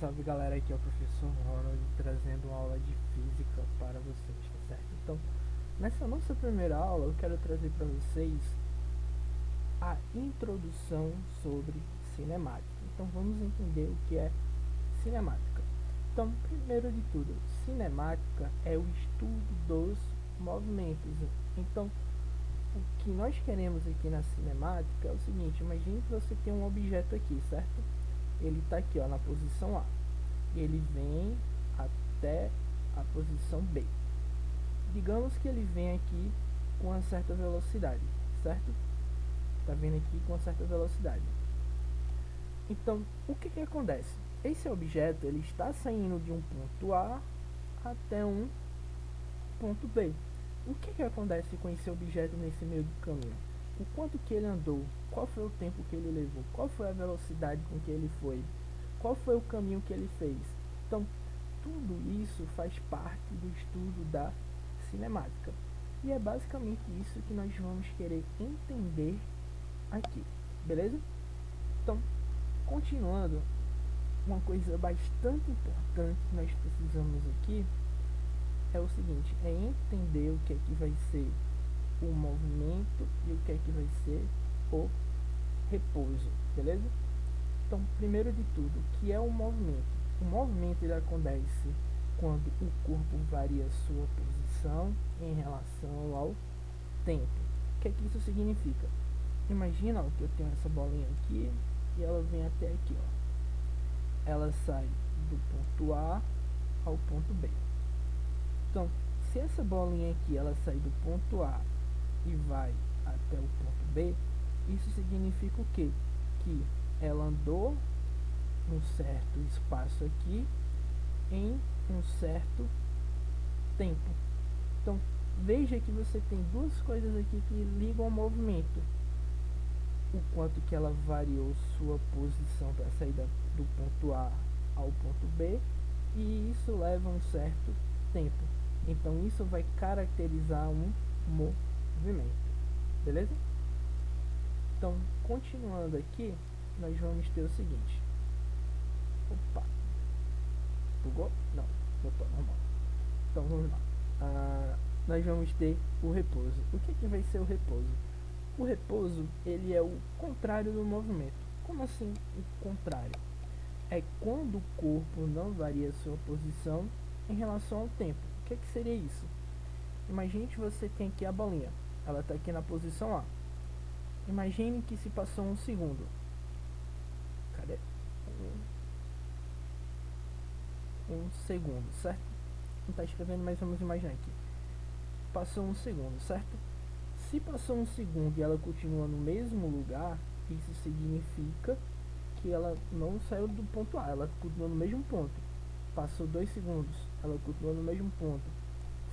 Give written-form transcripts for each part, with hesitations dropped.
Salve galera, aqui é o professor Ronald trazendo uma aula de física para vocês, tá certo? Então, nessa nossa primeira aula eu quero trazer para vocês a introdução sobre cinemática. Então vamos entender o que é cinemática. Então, primeiro de tudo, cinemática é o estudo dos movimentos. Então, o que nós queremos aqui na cinemática é o seguinte: imagine que você tem um objeto aqui, certo? Ele está aqui, ó, na posição A. Ele vem até a posição B. Digamos que ele vem aqui com uma certa velocidade, certo? Está vindo aqui com uma certa velocidade. Então, o que acontece? Esse objeto ele está saindo de um ponto A até um ponto B. O que acontece com esse objeto nesse meio do caminho? O quanto que ele andou? Qual foi o tempo que ele levou? Qual foi a velocidade com que ele foi? Qual foi o caminho que ele fez? Então, tudo isso faz parte do estudo da cinemática. E é basicamente isso que nós vamos querer entender aqui, beleza? Então, continuando, uma coisa bastante importante que nós precisamos aqui é o seguinte: é entender o que é que vai ser o movimento e o que é que vai ser o repouso, beleza? Então, primeiro de tudo, o que é o movimento? O movimento ele acontece quando o corpo varia sua posição em relação ao tempo. O que é que isso significa? Imagina, ó, que eu tenho essa bolinha aqui e ela vem até aqui, ó. Ela sai do ponto A ao ponto B. Então, se essa bolinha aqui ela sai do ponto A e vai até o ponto B, isso significa o quê? Que ela andou um certo espaço aqui em um certo tempo. Então, veja que você tem duas coisas aqui que ligam ao movimento: o quanto que ela variou sua posição para sair do ponto A ao ponto B, e isso leva um certo tempo. Então, isso vai caracterizar um movimento, beleza? Então, continuando aqui, nós vamos ter o seguinte. Opa, bugou? Não, botou normal. Então vamos lá. Nós vamos ter o repouso. O que vai ser o repouso? O repouso ele é o contrário do movimento. Como assim o contrário? É quando o corpo não varia sua posição em relação ao tempo. O que seria isso? Imagine que você tem aqui a bolinha. Ela está aqui na posição A. Imagine que se passou um segundo. Cadê? Um segundo, certo? Não está escrevendo, mas vamos imaginar aqui. Passou um segundo, certo? Se passou um segundo e ela continua no mesmo lugar, isso significa que ela não saiu do ponto A, ela continua no mesmo ponto. Passou 2 segundos, ela continua no mesmo ponto.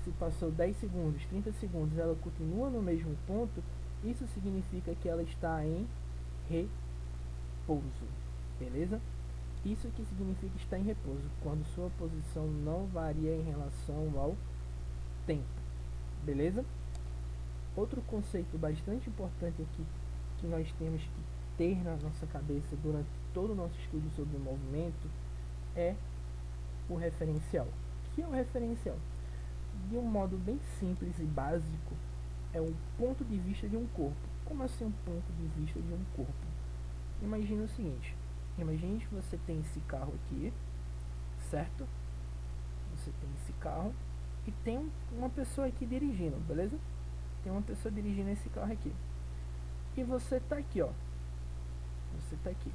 Se passou 10 segundos, 30 segundos, ela continua no mesmo ponto, isso significa que ela está em repouso, beleza? Isso que significa estar em repouso, quando sua posição não varia em relação ao tempo, beleza? Outro conceito bastante importante aqui que nós temos que ter na nossa cabeça durante todo o nosso estudo sobre o movimento é o referencial. O que é o referencial? De um modo bem simples e básico, é um ponto de vista de um corpo. Como assim um ponto de vista de um corpo? Imagine o seguinte: imagine que você tem esse carro aqui, certo? Você tem esse carro e tem uma pessoa aqui dirigindo, beleza? Tem uma pessoa dirigindo esse carro aqui. E você tá aqui, ó. Você tá aqui,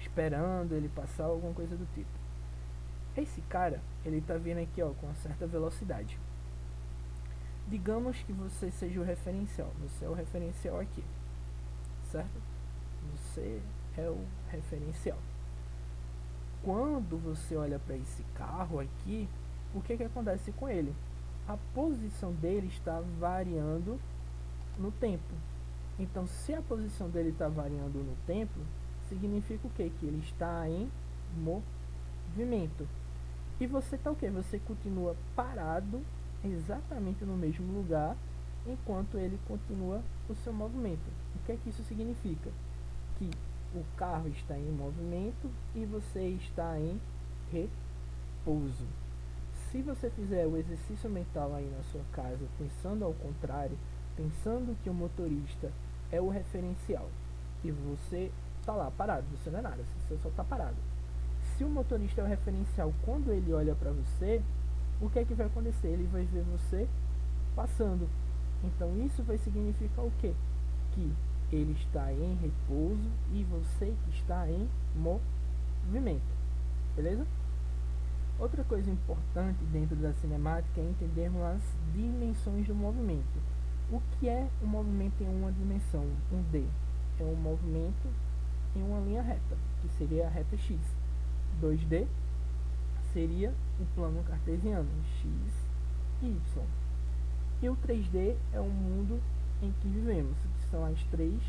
esperando ele passar, alguma coisa do tipo. Esse cara, ele tá vindo aqui, ó, com uma certa velocidade. Digamos que você seja o referencial. Você é o referencial aqui, certo? Você é o referencial. Quando você olha para esse carro aqui, o que acontece com ele? A posição dele está variando no tempo. Então, se a posição dele está variando no tempo, significa o quê? Que ele está em movimento. E você está o quê? Você continua parado exatamente no mesmo lugar enquanto ele continua o seu movimento. O que é que isso significa? Que o carro está em movimento e você está em repouso. Se você fizer o exercício mental aí na sua casa, pensando ao contrário, pensando que o motorista é o referencial e você tá lá parado, você não é nada, você só tá parado. Se o motorista é o referencial, quando ele olha para você, o que é que vai acontecer? Ele vai ver você passando. Então isso vai significar o quê? Que ele está em repouso e você está em movimento. Beleza? Outra coisa importante dentro da cinemática é entendermos as dimensões do movimento. O que é um movimento em uma dimensão? Um D é um movimento em uma linha reta, que seria a reta X. 2D seria o plano cartesiano, X e Y. E o 3D é o mundo em que vivemos, que são as três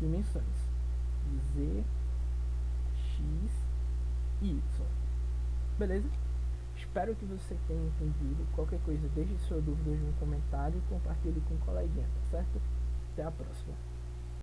dimensões, Z, X e Y. Beleza? Espero que você tenha entendido. Qualquer coisa, deixe sua dúvida no comentário e compartilhe com o coleguinha, tá certo? Até a próxima.